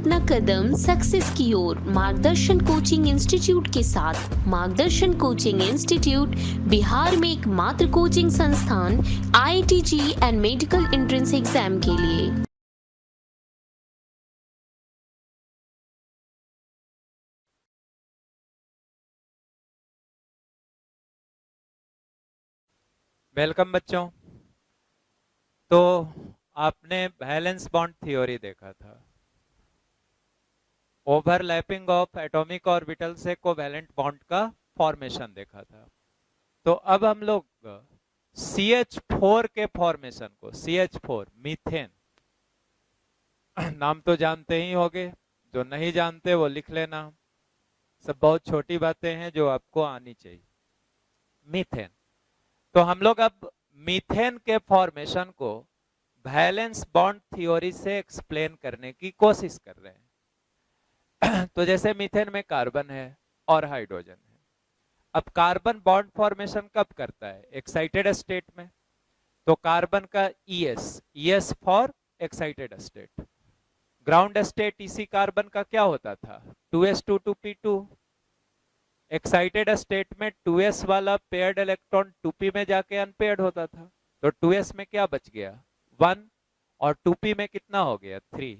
अपना कदम सक्सेस की ओर मार्गदर्शन कोचिंग इंस्टीट्यूट के साथ। मार्गदर्शन कोचिंग इंस्टीट्यूट बिहार में एकमात्र कोचिंग संस्थान IIT and medical entrance exam के लिए। वेलकम बच्चों। तो आपने वैलेंस बॉन्ड थ्योरी देखा था, ओवरलैपिंग ऑफ एटॉमिक ऑर्बिटल से कोवैलेंट बॉन्ड का फॉर्मेशन देखा था। तो अब हम लोग CH4 के फॉर्मेशन को, CH4 मीथेन, नाम तो जानते ही होंगे, जो नहीं जानते वो लिख लेना। सब बहुत छोटी बातें हैं जो आपको आनी चाहिए। मीथेन, तो हम लोग अब मीथेन के फॉर्मेशन को वैलेंस बॉन्ड थ्योरी से एक्सप्लेन करने की कोशिश कर रहे हैं। तो जैसे मीथेन में कार्बन है और हाइड्रोजन है। अब कार्बन बॉन्ड फॉर्मेशन कब करता है? एक्साइटेड स्टेट में। तो कार्बन का ES for excited state. Ground state इसी कार्बन का क्या होता था? 2s2 2p2। एक्साइटेड स्टेट में 2s वाला पेयर्ड इलेक्ट्रॉन 2p में जाके अनपेयर्ड होता था। तो 2s में क्या बच गया? 1, और 2p में कितना हो गया? 3।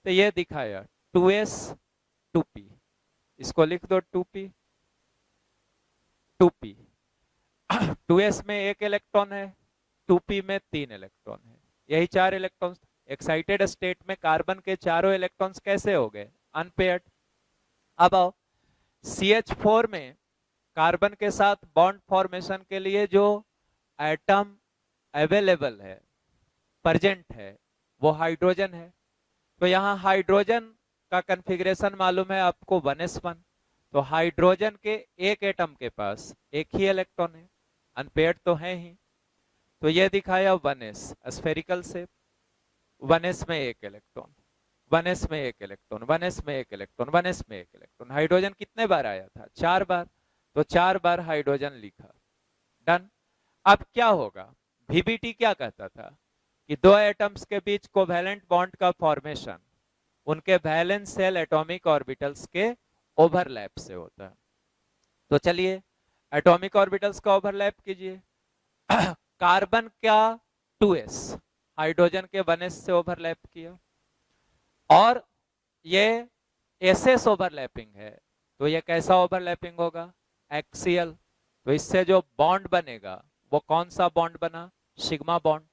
तो ये दिखाया 2s 2p। इसको लिख दो 2p 2p। 2s में एक इलेक्ट्रॉन है, 2p में 3 इलेक्ट्रॉन है, यही 4 इलेक्ट्रॉन्स। एक्साइटेड स्टेट में कार्बन के चारों इलेक्ट्रॉन्स कैसे हो गए? अनपेयर्ड। अब आओ CH4 में कार्बन के साथ बॉन्ड फॉर्मेशन के लिए जो एटम अवेलेबल है, प्रेजेंट है, वो हाइड्रोजन है। तो यहाँ हाइड्रोजन का कॉन्फ़िगरेशन मालूम है आपको, 1s1। तो हाइड्रोजन के एक एटम के पास एक ही इलेक्ट्रॉन है, अनपेयर्ड तो है ही। तो ये दिखाया 1s स्फेरिकल शेप, 1s में एक इलेक्ट्रॉन, 1s में एक इलेक्ट्रॉन, 1s में एक इलेक्ट्रॉन, 1s में एक इलेक्ट्रॉन। हाइड्रोजन कितने बार आया था? 4 बार। तो 4 बार हाइड्रोजन लिखा, डन। अब क्या होगा? VBT क्या कहता था कि दो एटम्स के बीच कोवैलेंट बॉन्ड का फॉर्मेशन उनके वैलेंस शेल एटॉमिक ऑर्बिटल्स के ओवरलैप से होता है। तो चलिए एटॉमिक ऑर्बिटल्स का ओवरलैप कीजिए। कार्बन का 2s हाइड्रोजन के 1s से ओवरलैप किया, और ये SS ओवरलैपिंग है। तो ये कैसा ओवरलैपिंग होगा? एक्सियल। तो इससे जो बॉन्ड बनेगा वो कौन सा बॉन्ड बना? Sigma bond,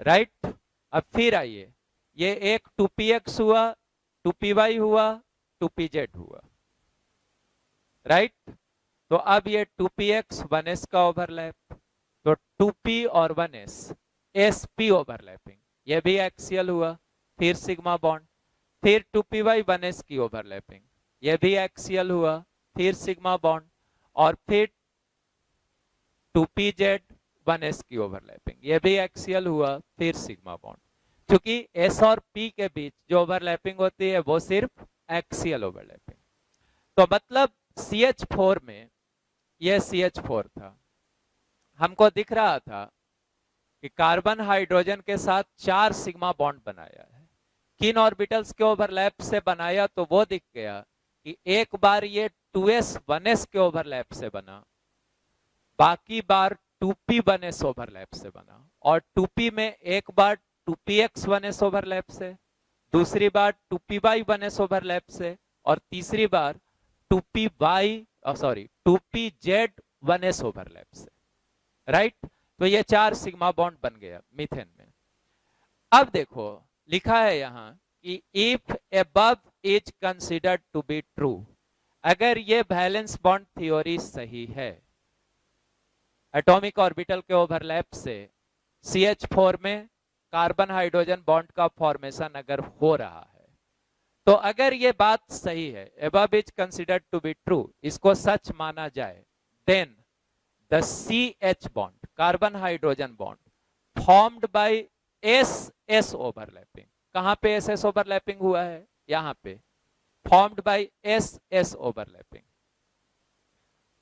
right. अब फिर आइए, ये एक 2px हुआ, 2py हुआ, 2pz हुआ, राइट। तो अब ये 2px 1s का ओवरलैप, तो 2p और 1s sp ओवरलैपिंग, ये भी एक्सियल हुआ। फिर सिग्मा बॉन्ड, फिर 2py 1s की ओवरलैपिंग, ये भी एक्सियल हुआ। फिर सिग्मा बॉन्ड, और फिर 2pz 1s की ओवरलैपिंग, ये भी एक्सियल हुआ। फिर सिग्मा बॉन्ड। क्योंकि s और p के बीच जो ओवरलैपिंग होती है वो सिर्फ एक्सियल ओवरलैपिंग। तो मतलब CH4 में ये CH4 था, हमको दिख रहा था कि कार्बन हाइड्रोजन के साथ 4 सिग्मा बॉन्ड बनाया है। किन ऑर्बिटल्स के ओवरलैप से बनाया? तो वो दिख गया कि एक बार ये 2s 1s के ओवरलैप से बना, बाकी बार 2p 1s ओवरलैप से बना, और 2p में एक बार 2px 1s ओवरलैप से, दूसरी बार 2py 1s ओवरलैप से, और तीसरी बार 2pz 1s ओवरलैप से, राइट। तो ये 4 सिग्मा बॉन्ड बन गया मीथेन में। अब देखो लिखा है यहां कि if above is considered to be true, अगर ये वैलेंस बॉन्ड थ्योरी सही है, एटॉमिक ऑर्बिटल के ओवरलैप से CH4 में कार्बन हाइड्रोजन बॉन्ड का फॉर्मेशन अगर हो रहा है, तो अगर ये बात सही है, above is considered to be true, इसको सच माना जाए, then the CH bond, carbon hydrogen bond formed by SS overlapping, कहां पे SS ओवरलैपिंग हुआ है? यहां पे, formed by SS overlapping,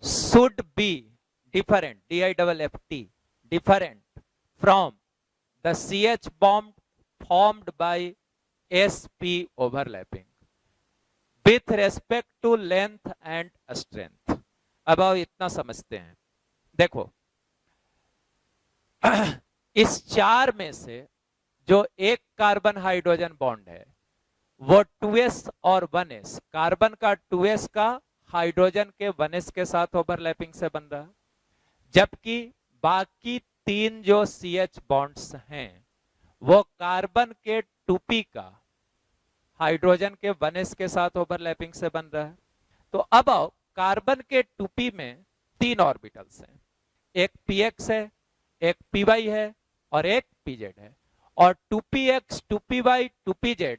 should be different, DIFFT, different from the CH bond formed by sp overlapping with respect to length and strength. अब आओ इतना समझते हैं। देखो इस चार में से जो एक कार्बन हाइड्रोजन बॉन्ड है वो 2s और 1s, कार्बन का 2s का हाइड्रोजन के 1s के साथ ओवरलैपिंग से बन रहा है, जबकि बाकी तीन जो CH बॉन्ड्स हैं वो कार्बन के 2p का हाइड्रोजन के 1s के साथ ओवरलैपिंग से बन रहा है। तो अब आओ कार्बन के 2p में तीन ऑर्बिटल्स हैं, एक px है, एक py है और एक pz है, और 2px, 2py, 2pz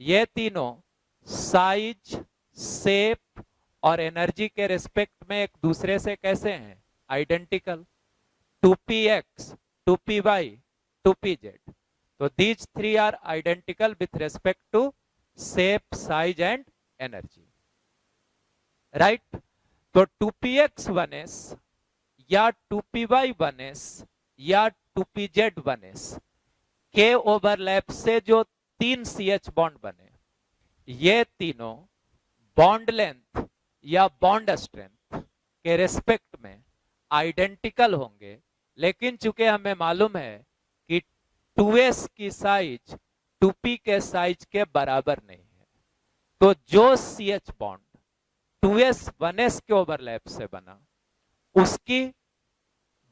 ये तीनों साइज, शेप और एनर्जी के रिस्पेक्ट में एक दूसरे से कैसे हैं? आइडेंटिकल। 2px, 2py, 2pz, तो these three are identical with respect to shape, size and energy, right? तो 2px 1s या 2py 1s या 2pz 1s के ओवरलैप से जो तीन CH बॉन्ड बने, ये तीनों बॉन्ड लेंथ या बॉन्ड स्ट्रेंथ के रिस्पेक्ट में आइडेंटिकल होंगे, लेकिन चूंकि हमें मालूम है कि 2s की साइज 2p के साइज के बराबर नहीं है, तो जो CH बॉन्ड 2s 1s के ओवरलैप से बना उसकी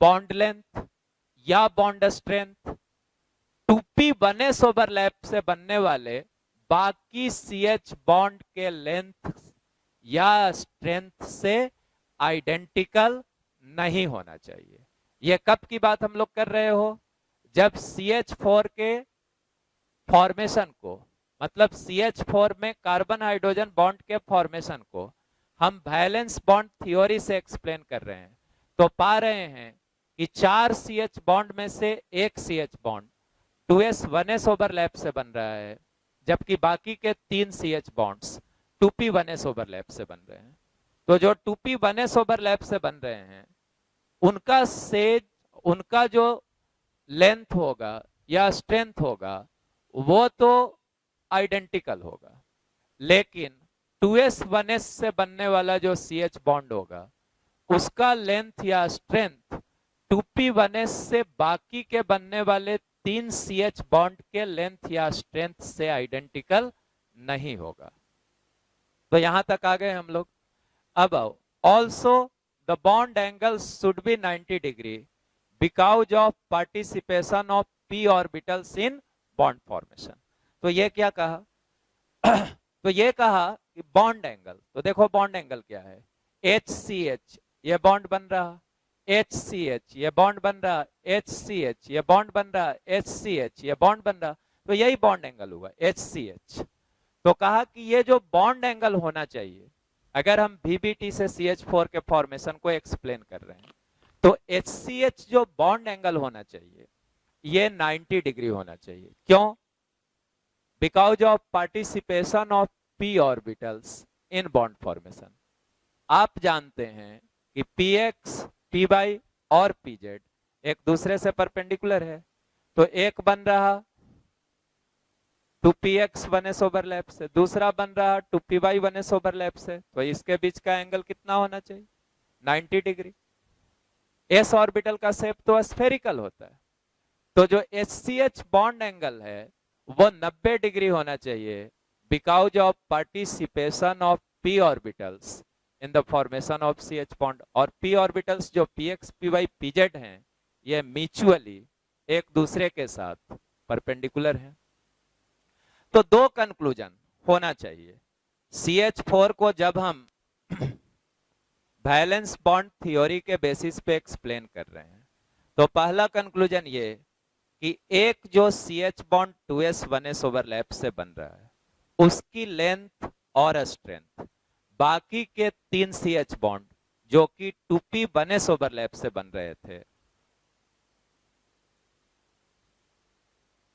बॉन्ड लेंथ या bond strength 2p 1s overlap से बनने वाले बाकी CH बॉन्ड के लेंथ या स्ट्रेंथ से आइडेंटिकल नहीं होना चाहिए। यह कब की बात हम लोग कर रहे हो? जब CH4 के फॉर्मेशन को, मतलब CH4 में कार्बन हाइड्रोजन बॉन्ड के फॉर्मेशन को हम वैलेंस बॉन्ड थ्योरी से एक्सप्लेन कर रहे हैं, तो पा रहे हैं कि चार CH बॉन्ड में से एक CH bond 2s 1s overlap से बन रहा है, जबकि बाकी के तीन CH bonds 2p 1s overlap से बन रहे हैं। तो जो 2p 1s ओवरलैप से बन रहे हैं उनका जो लेंथ होगा या स्ट्रेंथ होगा वो तो आइडेंटिकल होगा, लेकिन 2s 1s से बनने वाला जो CH बॉन्ड होगा उसका लेंथ या स्ट्रेंथ 2p 1s से बाकी के बनने वाले तीन CH बॉन्ड के लेंथ या स्ट्रेंथ से आइडेंटिकल नहीं होगा। तो यहां तक आ गए हम लोग। अब आओ, also the bond angle should be 90 degree because of participation of p orbitals in bond formation. तो ये क्या कहा? तो ये कहा कि बॉन्ड एंगल, तो देखो बॉन्ड एंगल क्या है? HCH ये बॉन्ड बन रहा, HCH ये बॉन्ड बन रहा, HCH ये बॉन्ड बन रहा, HCH ये बॉन्ड बन रहा, तो यही बॉन्ड एंगल हुआ HCH। तो कहा कि ये जो बॉन्ड एंगल होना चाहिए, अगर हम VBT से CH4 के फॉर्मेशन को एक्सप्लेन कर रहे हैं, तो HCH जो बॉन्ड एंगल होना चाहिए ये 90 डिग्री होना चाहिए। क्यों? Because of participation of p orbitals in bond formation. आप जानते हैं कि px, py और pz एक दूसरे से परपेंडिकुलर है, तो एक बन रहा 2px 1s ओवरलैप से, दूसरा बन रहा 2py 1s ओवरलैप से, तो इसके बीच का एंगल कितना होना चाहिए? 90 डिग्री। s ऑर्बिटल का शेप तो स्फेरिकल होता है, तो जो HCH बॉन्ड एंगल है वो 90 डिग्री होना चाहिए because of participation of p orbitals in the formation of CH bond. और p ऑर्बिटल्स जो px, py, pz हैं ये म्यूचुअली एक दूसरे के साथ परपेंडिकुलर हैं। तो दो कंक्लूजन होना चाहिए। CH4 को जब हम वैलेंस बॉन्ड थ्योरी के बेसिस पे एक्सप्लेन कर रहे हैं, तो पहला कंक्लूजन ये कि एक जो CH bond 2s 1s overlap से बन रहा है उसकी लेंथ और स्ट्रेंथ बाकी के तीन CH बॉन्ड जो कि 2p 1s ओवरलैप से बन रहे थे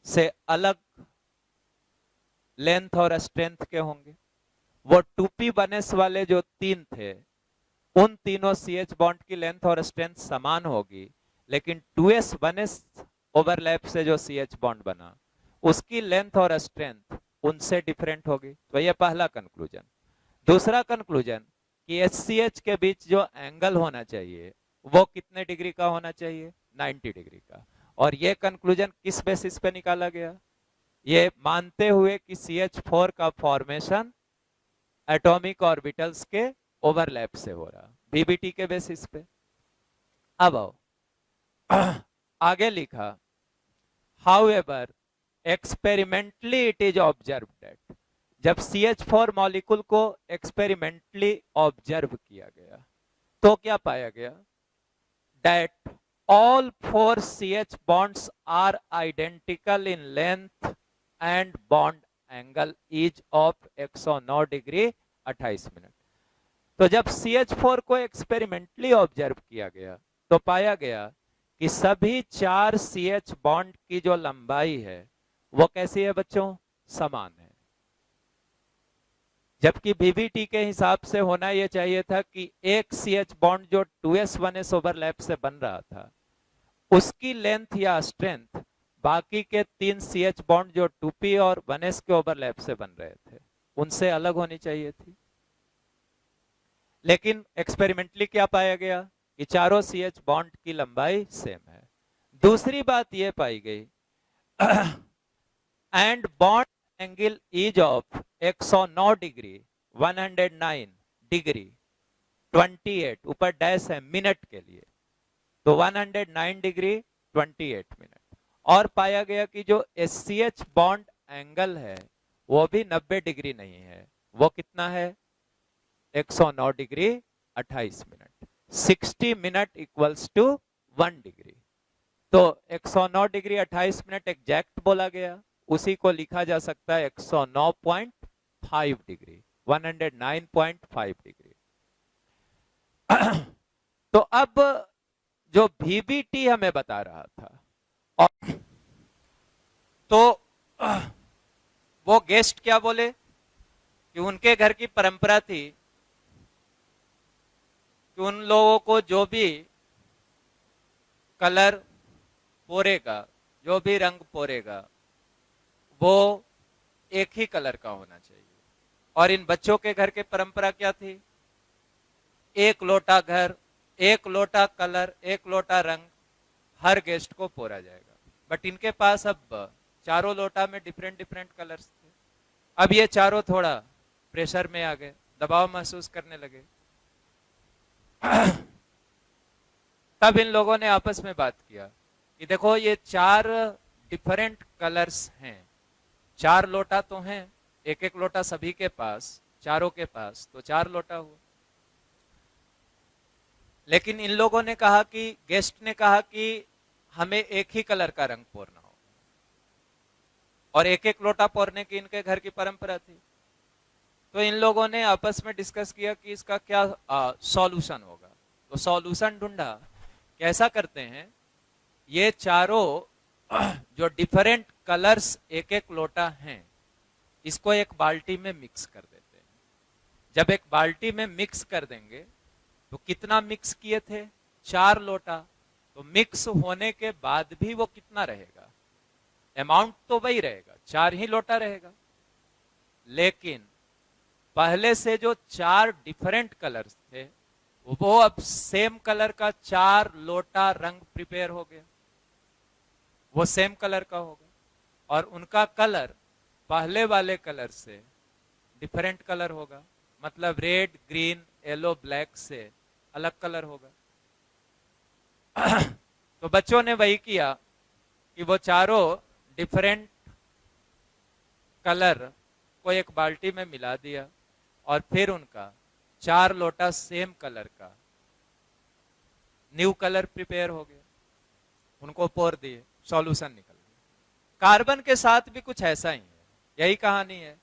से अलग लेंथ और स्ट्रेंथ के होंगे। वो 2p 1s वाले जो तीन थे उन तीनों CH बॉन्ड की लेंथ और स्ट्रेंथ समान होगी, लेकिन 2s 1s ओवरलैप से जो CH बॉन्ड बना उसकी लेंथ और स्ट्रेंथ उनसे डिफरेंट होगी। तो ये पहला कंक्लूजन। दूसरा कंक्लूजन कि HCH के बीच जो एंगल होना चाहिए वो कितने डिग्री का होना चाहिए, 90 डिग्री का। और ये कंक्लूजन किस बेसिस पे निकाला गया, ये मानते हुए कि CH4 का फॉर्मेशन एटॉमिक ऑर्बिटल्स के ओवरलैप से हो रहा, BBT के बेसिस पे। अब आओ आगे लिखा, however experimentally it is observe that, जब CH4 मॉलिक्यूल को एक्सपेरिमेंटली ऑब्जर्व किया गया तो क्या पाया गया, that all 4 CH bonds are identical in length and bond angle is of 109 degree 28 minute. तो जब CH4 को एक्सपेरिमेंटली ऑब्जर्व किया गया तो पाया गया कि सभी 4 CH बॉन्ड की जो लंबाई है वो कैसी है बच्चों, समान है। जबकि BBT के हिसाब से होना यह चाहिए था कि एक CH बॉन्ड जो 2s1s ओवरलैप से बन रहा था उसकी लेंथ या स्ट्रेंथ बाकी के 3 CH बॉन्ड जो 2p और 1s के ओवरलैप से बन रहे थे उनसे अलग होनी चाहिए थी। लेकिन एक्सपेरिमेंटली क्या पाया गया कि चारों CH बॉन्ड की लंबाई सेम है। दूसरी बात यह पाई गई and bond angle is of 109 degree 109 degree 28, ऊपर डैश है मिनट के लिए, तो 109 डिग्री 28 मिनट। और पाया गया कि जो SCH बॉन्ड एंगल है वो भी 90 डिग्री नहीं है, वो कितना है 109 degree 28 minute. 60 minute equals to 1 degree. तो 109 डिग्री 28 मिनट एग्जैक्ट बोला गया, उसी को लिखा जा सकता है 109.5 डिग्री, 109.5 डिग्री। तो अब जो VBT हमें बता रहा था, और तो वो गेस्ट क्या बोले कि उनके घर की परंपरा थी कि उन लोगों को जो भी कलर पोरेगा, जो भी रंग पोरेगा वो एक ही कलर का होना चाहिए। और इन बच्चों के घर के परंपरा क्या थी, एक लोटा घर, एक लोटा कलर, एक लोटा रंग, हर गेस्ट को पोरा जाएगा। बट इनके पास अब चारों लोटा में डिफरेंट डिफरेंट कलर्स थे। अब ये चारों थोड़ा प्रेशर में आ गए, दबाव महसूस करने लगे। तब इन लोगों ने आपस में बात किया कि देखो ये 4 डिफरेंट कलर्स हैं, 4 लोटा तो हैं, एक एक लोटा सभी के पास, चारों के पास, तो 4 लोटा हुआ। लेकिन इन लोगों ने कहा कि, गेस्ट ने कहा कि हमें एक ही कलर का रंग पोरना हो, और एक एक लोटा पोरने की इनके घर की परंपरा थी। तो इन लोगों ने आपस में डिस्कस किया कि इसका क्या सॉल्यूशन होगा। तो सॉल्यूशन ढूंढा, कैसा करते हैं, ये चारों जो डिफरेंट कलर्स एक एक लोटा हैं इसको एक बाल्टी में मिक्स कर देते हैं। जब एक बाल्टी में मिक्स कर देंगे तो कितना मिक्स किए थे, 4 लोटा, तो मिक्स होने के बाद भी वो कितना रहेगा, अमाउंट तो वही रहेगा, 4 ही लोटा रहेगा। लेकिन पहले से जो 4 डिफरेंट कलर्स थे वो अब सेम कलर का 4 लोटा रंग प्रिपेयर हो गया, वो सेम कलर का होगा, और उनका कलर पहले वाले कलर से डिफरेंट कलर होगा, मतलब रेड, ग्रीन, येलो, ब्लैक से अलग कलर होगा। तो बच्चों ने वही किया कि वो चारों डिफरेंट कलर को एक बाल्टी में मिला दिया और फिर उनका 4 लोटा सेम कलर का न्यू कलर प्रिपेयर हो गया, उनको पोर दिए, सॉल्यूशन निकल गया। कार्बन के साथ भी कुछ ऐसा ही है, यही कहानी है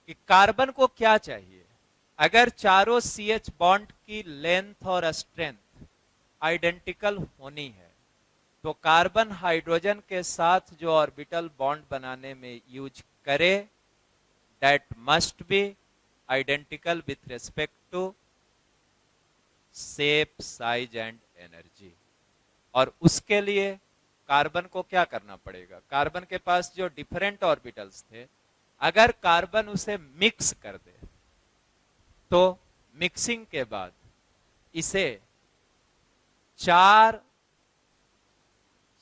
कि कार्बन को क्या चाहिए, अगर चारों CH बॉन्ड की लेंथ और स्ट्रेंथ आइडेंटिकल होनी है तो कार्बन हाइड्रोजन के साथ जो ऑर्बिटल बॉन्ड बनाने में यूज करे that must be identical with respect to shape, size and energy. और उसके लिए कार्बन को क्या करना पड़ेगा, कार्बन के पास जो डिफरेंट ऑर्बिटल्स थे अगर कार्बन उसे मिक्स कर दे तो मिक्सिंग के बाद इसे 4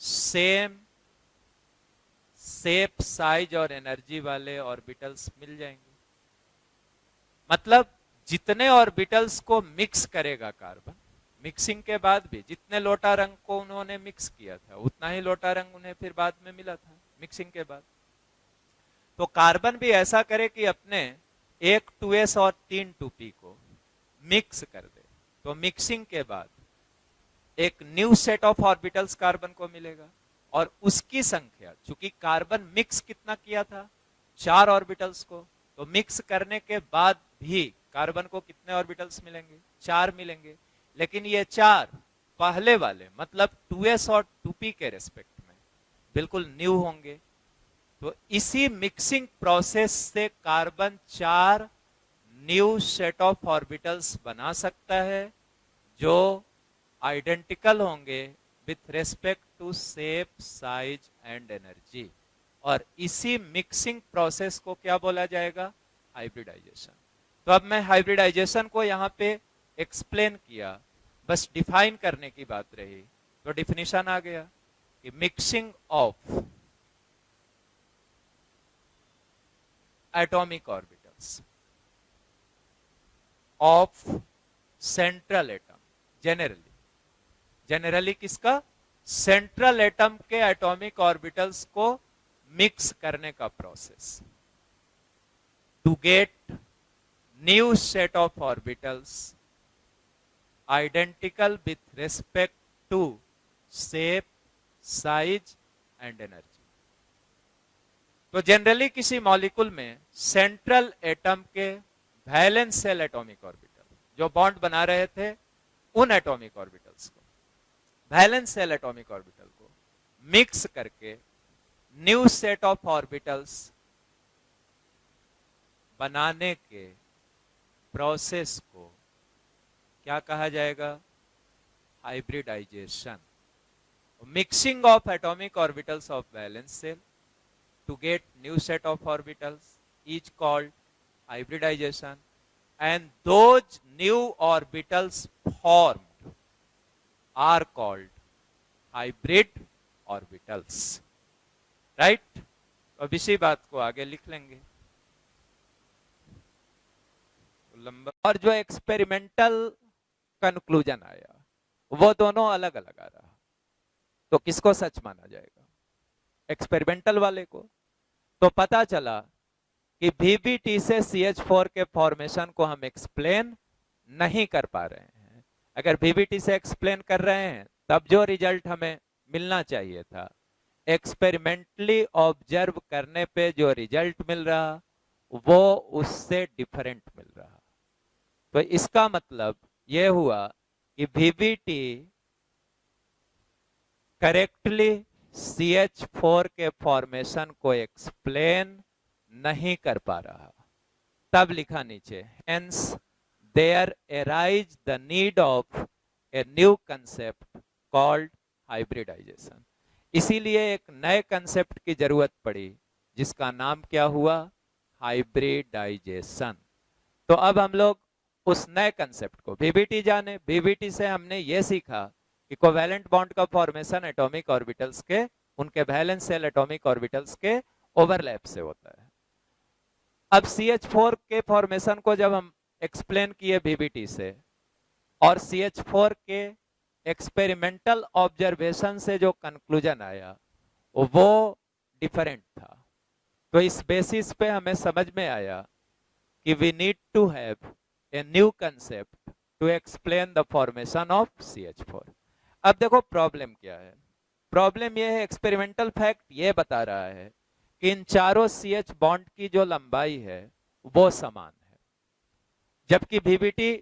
सेम शेप, साइज और एनर्जी वाले ऑर्बिटल्स मिल जाएंगे। मतलब जितने ऑर्बिटल्स को मिक्स करेगा कार्बन, मिक्सिंग के बाद भी जितने लोटा रंग को उन्होंने मिक्स किया था उतना ही लोटा रंग उन्हें फिर बाद में मिला था मिक्सिंग के बाद। तो कार्बन भी ऐसा करे कि अपने एक 2s और 3 2p को मिक्स कर दे, तो मिक्सिंग के बाद एक new set of orbitals carbon को मिलेगा और उसकी संख्या, चूंकि कार्बन मिक्स कितना किया था 4 ऑर्बिटल्स को, तो मिक्स करने के बाद भी कार्बन को कितने ऑर्बिटल्स मिलेंगे? 4 मिलेंगे। लेकिन ये 4 पहले वाले मतलब 2s और 2p के रेस्पेक्ट में बिल्कुल न्यू होंगे। तो इसी मिक्सिंग प्रोसेस से कार्बन 4 न्यू सेट ऑफ ऑर्बिटल्स बना सकता है जो आइडेंटिकल होंगे with respect to shape, size and energy. और इसी मिक्सिंग प्रोसेस को क्या बोला जाएगा? हाइब्रिडाइजेशन। तो अब मैं हाइब्रिडाइजेशन को यहां पे एक्सप्लेन किया, बस डिफाइन करने की बात रही। तो डिफिनेशन आ गया कि mixing of atomic orbitals of central atom, generally किसका? सेंट्रल एटम के एटॉमिक ऑर्बिटल्स को मिक्स करने का process to get new set of orbitals identical with respect to shape, size and energy. तो जनरली किसी मॉलिक्यूल में सेंट्रल एटम के valence shell atomic orbital जो बॉन्ड बना रहे थे उन एटॉमिक ऑर्बिटल्स को, वैलेंस शेल एटॉमिक ऑर्बिटल को मिक्स करके न्यू सेट ऑफ ऑर्बिटल्स बनाने के प्रोसेस को क्या कहा जाएगा? Hybridisation. Mixing of atomic orbitals of valence shell to get new set of orbitals is called hybridization, and those new orbitals formed are called hybrid orbitals, right? अब इसी बात को आगे लिख लेंगे। और जो एक्सपेरिमेंटल कंक्लूजन आया वो दोनों अलग अलग आ रहा, तो किसको सच माना जाएगा? एक्सपेरिमेंटल वाले को। तो पता चला कि VBT से CH4 के फॉर्मेशन को हम एक्सप्लेन नहीं कर पा रहे हैं। अगर VBT से एक्सप्लेन कर रहे हैं तब जो रिजल्ट हमें मिलना चाहिए था, एक्सपेरिमेंटली ऑब्जर्व करने पे जो रिजल्ट मिल रहा वो उससे डिफरेंट मिल रहा। तो इसका मतलब यह हुआ कि VBT करेक्टली CH4 के फॉर्मेशन को एक्सप्लेन नहीं कर पा रहा। तब लिखा नीचे, hence there arise the need of a new concept called hybridization। इसीलिए एक नए कंसेप्ट की जरूरत पड़ी जिसका नाम क्या हुआ? हाइब्रिडाइजेशन। तो अब हम लोग उस नए कंसेप्ट को VBT जाने। VBT से हमने ये सीखा कि कोवैलेंट बॉन्ड का फॉर्मेशन एटॉमिक ऑर्बिटल्स के, उनके वैलेंस शेल एटॉमिक ऑर्बिटल्स के ओवरलैप से होता है। अब CH4 के फॉर्मेशन को जब हम एक्सप्लेन किए VBT से, और CH4 के एक्सपेरिमेंटल ऑब्जर्वेशन से जो कंक्लूजन आया वो डिफरेंट था। तो इस बेसिस पे हमें समझ में आया कि we need to have a new concept to explain the formation of CH4। अब देखो प्रॉब्लम क्या है। प्रॉब्लम यह है, एक्सपेरिमेंटल फैक्ट ये बता रहा है कि इन चारों CH बॉन्ड की जो लंबाई है वो समान है, जबकि VBT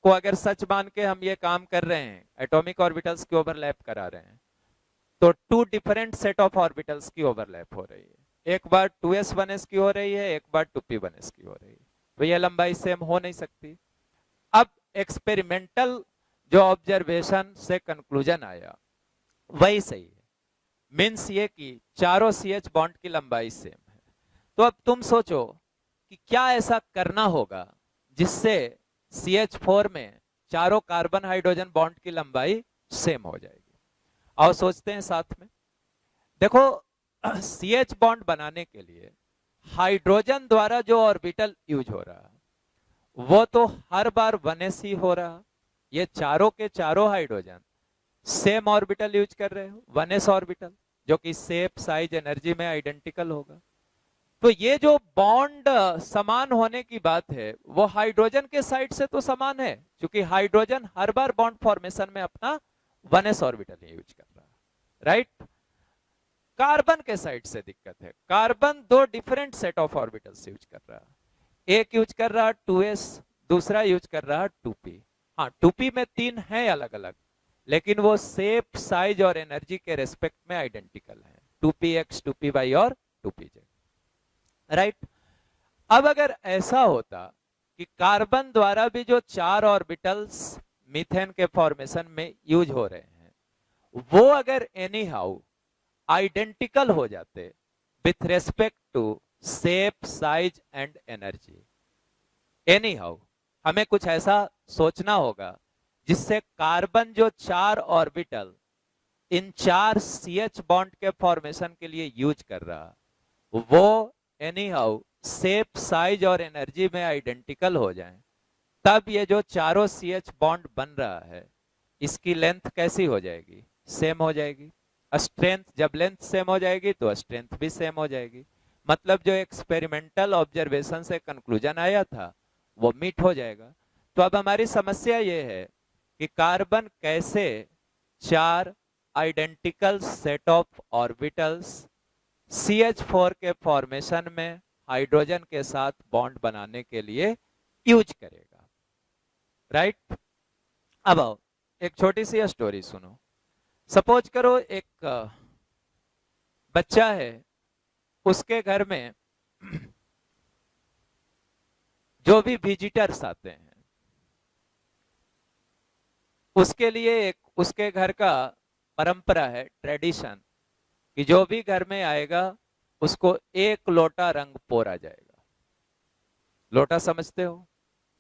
को अगर सच मान के हम ये काम कर रहे हैं, एटॉमिक ऑर्बिटल्स की ओवरलैप करा रहे हैं, तो 2 डिफरेंट सेट ऑफ ऑर्बिटल्स की ओवरलैप हो रही है। एक बार 2s 1s की हो रही है, एक बार 2p 1s की हो रही है। तो ये लंबाई सेम हो नहीं सकती। अब एक्सपेरिमेंटल जो ऑब्जर्वेशन से कंक्लूजन आया वही सही है। मीन्स ये कि चारों CH बॉन्ड की लंबाई सेम है। तो अब तुम सोचो कि क्या ऐसा करना होगा जिससे CH4 में चारों कार्बन हाइड्रोजन बॉन्ड की लंबाई सेम हो जाएगी। आओ सोचते हैं साथ में। देखो, CH बॉन्ड बनाने के लिए हाइड्रोजन द्वारा जो ऑर्बिटल यूज हो रहा वो तो हर बार 1s ही हो रहा। ये चारों के चारों हाइड्रोजन सेम ऑर्बिटल यूज कर रहे हो, 1s ऑर्बिटल, जो कि शेप, साइज, एनर्जी में आइडेंटिकल होगा। तो ये जो बॉन्ड समान होने की बात है वो हाइड्रोजन के साइड से तो समान है, क्योंकि हाइड्रोजन हर बार बॉन्ड फॉर्मेशन में अपना 1s ऑर्बिटल यूज कर रहा है, राइट। कार्बन के साइड से दिक्कत है, कार्बन दो different set of orbitals use कर रहा है। एक यूज कर रहा 2s, दूसरा यूज कर रहा 2p। हाँ, 2p में 3 है अलग अलग, लेकिन वो शेप, साइज और एनर्जी के रेस्पेक्ट में आइडेंटिकल है, 2px, 2py और 2pz, राइट। अब अगर ऐसा होता कि कार्बन द्वारा भी जो 4 ऑर्बिटल्स मीथेन के फॉर्मेशन में यूज हो रहे हैं वो अगर एनी हाउ आइडेंटिकल हो जाते with respect to shape, size and energy, anyhow हमें कुछ ऐसा सोचना होगा जिससे कार्बन जो 4 ऑर्बिटल इन 4 CH बॉन्ड के फॉर्मेशन के लिए यूज कर रहा वो एनी हाउ शेप, साइज और एनर्जी में आइडेंटिकल हो जाएं, तब ये जो चारों CH बॉन्ड बन रहा है इसकी लेंथ कैसी हो जाएगी? सेम हो जाएगी। स्ट्रेंथ, जब लेंथ सेम हो जाएगी तो स्ट्रेंथ भी सेम हो जाएगी। मतलब जो एक्सपेरिमेंटल ऑब्जर्वेशन से कंक्लूजन आया था वो मीट हो जाएगा। तो अब हमारी समस्या ये है कि कार्बन कैसे 4 identical set of orbitals CH4 के फॉर्मेशन में हाइड्रोजन के साथ बॉन्ड बनाने के लिए यूज करेगा, राइट। अब आओ एक छोटी सी स्टोरी सुनो। सपोज करो एक बच्चा है, उसके घर में जो भी विजिटर्स आते हैं उसके लिए एक उसके घर का परंपरा है, ट्रेडिशन, कि जो भी घर में आएगा उसको 1 लोटा रंग पोरा जाएगा। लोटा समझते हो?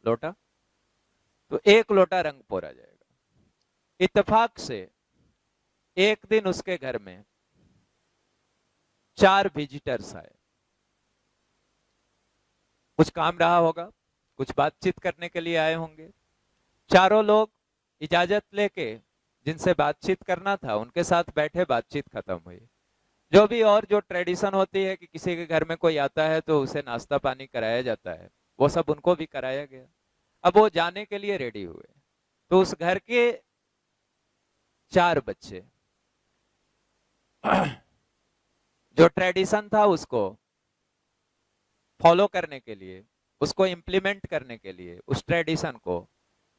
लोटा, तो 1 लोटा रंग पोरा जाएगा। इत्तेफाक से एक दिन उसके घर में 4 विजिटर्स आए। कुछ काम रहा होगा, कुछ बातचीत करने के लिए आए होंगे। चारों लोग इजाजत लेके जिनसे बातचीत करना था उनके साथ बैठे, बातचीत खत्म हुई। जो भी और जो ट्रेडिशन होती है कि किसी के घर में कोई आता है तो उसे नाश्ता पानी कराया जाता है, वो सब उनको भी कराया गया। अब वो जाने के लिए रेडी हुए तो उस घर के 4 बच्चे जो ट्रेडिशन था उसको फॉलो करने के लिए, उसको इंप्लीमेंट करने के लिए, उस ट्रेडिशन को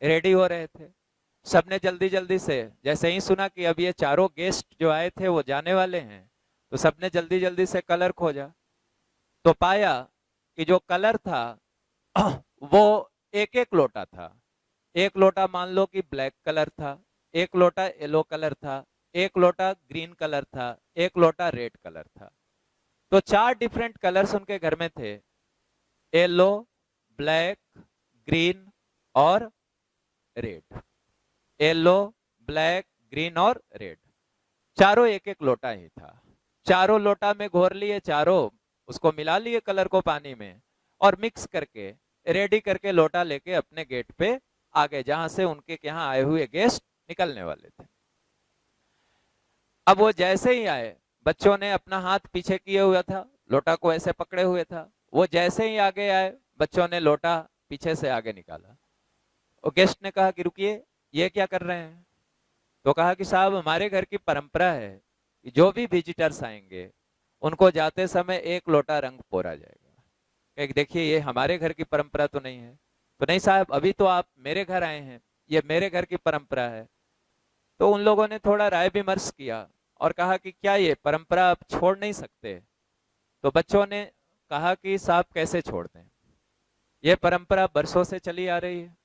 रेडी हो रहे थे। सबने जल्दी जल्दी से, जैसे ही सुना कि अब ये चारों गेस्ट जो आए थे वो जाने वाले हैं, तो सबने जल्दी जल्दी से कलर खोजा। तो पाया कि जो कलर था वो एक एक लोटा था। एक लोटा मान लो कि ब्लैक कलर था, एक लोटा येलो कलर था, एक लोटा ग्रीन कलर था, एक लोटा रेड कलर था। तो 4 डिफरेंट कलर्स उनके घर में थे, येलो, ब्लैक, ग्रीन और रेड। येलो, ब्लैक, ग्रीन और रेड, चारों एक एक लोटा ही था। चारों लोटा में घोर लिए, चारों उसको मिला लिए कलर को पानी में और मिक्स करके रेडी करके लोटा लेके अपने गेट पे आ गए, जहां से उनके यहाँ आए हुए गेस्ट निकलने वाले थे। अब वो जैसे ही आए, बच्चों ने अपना हाथ पीछे किए हुआ था, लोटा को ऐसे पकड़े हुए था। वो जैसे ही आगे आए, बच्चों ने लोटा पीछे से आगे निकाला। और गेस्ट ने कहा कि रुकिए, ये क्या कर रहे हैं? तो कहा कि साहब हमारे घर की परंपरा है कि जो भी विजिटर्स आएंगे उनको जाते समय 1 लोटा रंग पोरा जाएगा। देखिए ये हमारे घर की परंपरा तो नहीं है। तो नहीं साहब, अभी तो आप मेरे घर आए हैं, ये मेरे घर की परंपरा है। तो उन लोगों ने थोड़ा राय विमर्श किया और कहा कि क्या ये परंपरा आप छोड़ नहीं सकते? तो बच्चों ने कहा कि साहब कैसे छोड़ दें, ये परंपरा बरसों से चली आ रही है,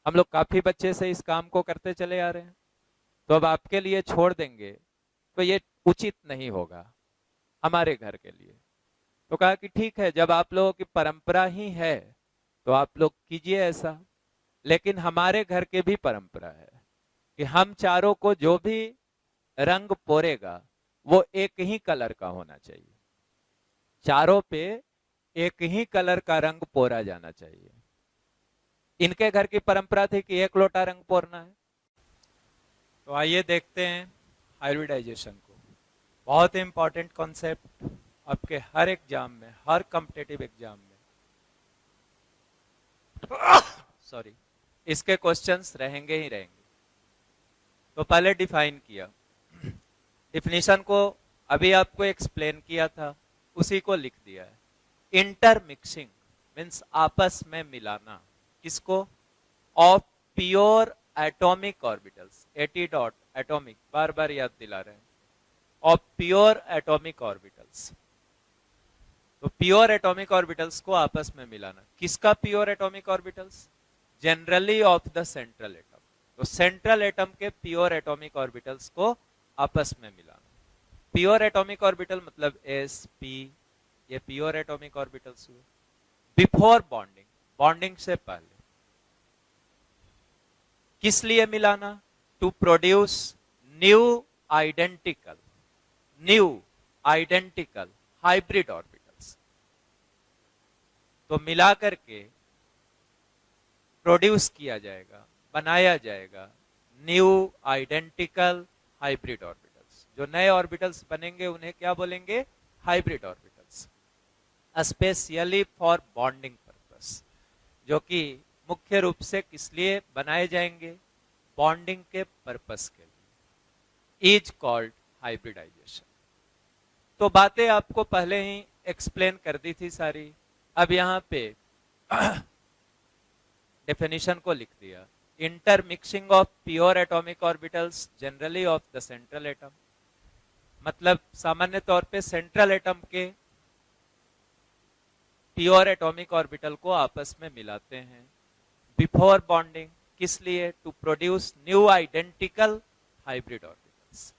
हम लोग काफी बच्चे से इस काम को करते चले आ रहे हैं, तो अब आपके लिए छोड़ देंगे तो ये उचित नहीं होगा हमारे घर के लिए। तो कहा कि ठीक है, जब आप लोगों की परंपरा ही है तो आप लोग कीजिए ऐसा, लेकिन हमारे घर के भी परंपरा है कि हम चारों को जो भी रंग पोरेगा वो एक ही कलर का होना चाहिए, चारों पे एक ही कलर का रंग पोरा जाना चाहिए। इनके घर की परंपरा थी कि एक लोटा रंग पोरना है। तो आइए देखते हैं हाइब्रिडाइजेशन को। बहुत इंपॉर्टेंट कॉन्सेप्ट, आपके हर एग्जाम में, हर कॉम्पिटिटिव एग्जाम में सॉरी इसके क्वेश्चंस रहेंगे ही रहेंगे। तो पहले डिफाइन किया, डिफिनीशन को अभी आपको एक्सप्लेन किया था, उसी को लिख दिया है। इंटरमिक्सिंग मीन्स आपस में मिलाना, किसको? Of pure atomic orbitals, at dot atomic, बार बार याद दिला रहे हैं, ऑफ प्योर एटॉमिक ऑर्बिटल्स। तो प्योर एटॉमिक ऑर्बिटल्स को आपस में मिलाना, किसका pure atomic orbitals? Generally of the central atom. तो सेंट्रल एटम के प्योर एटॉमिक ऑर्बिटल्स को आपस में मिलाना। प्योर एटॉमिक ऑर्बिटल मतलब एस पी, ये प्योर एटॉमिक ऑर्बिटल्स हुए। बिफोर बॉन्डिंग, बॉन्डिंग से पहले। किस लिए मिलाना? To produce new identical hybrid orbitals. तो मिला करके प्रोड्यूस किया जाएगा, बनाया जाएगा न्यू आइडेंटिकल हाइब्रिड ऑर्बिटल्स। जो नए ऑर्बिटल्स बनेंगे उन्हें क्या बोलेंगे? Hybrid orbitals. Specially for bonding purpose, जो कि मुख्य रूप से किस लिए बनाए जाएंगे? बॉन्डिंग के पर्पस के लिए, इज कॉल्ड हाइब्रिडाइजेशन। तो बातें आपको पहले ही एक्सप्लेन कर दी थी सारी, अब यहां पे डेफिनेशन को लिख दिया। Intermixing of pure atomic orbitals generally of the central atom, मतलब सामान्य तौर पे सेंट्रल एटम के प्योर एटॉमिक ऑर्बिटल को आपस में मिलाते हैं। बिफोर बॉन्डिंग, किस लिए? To produce new identical hybrid orbitals,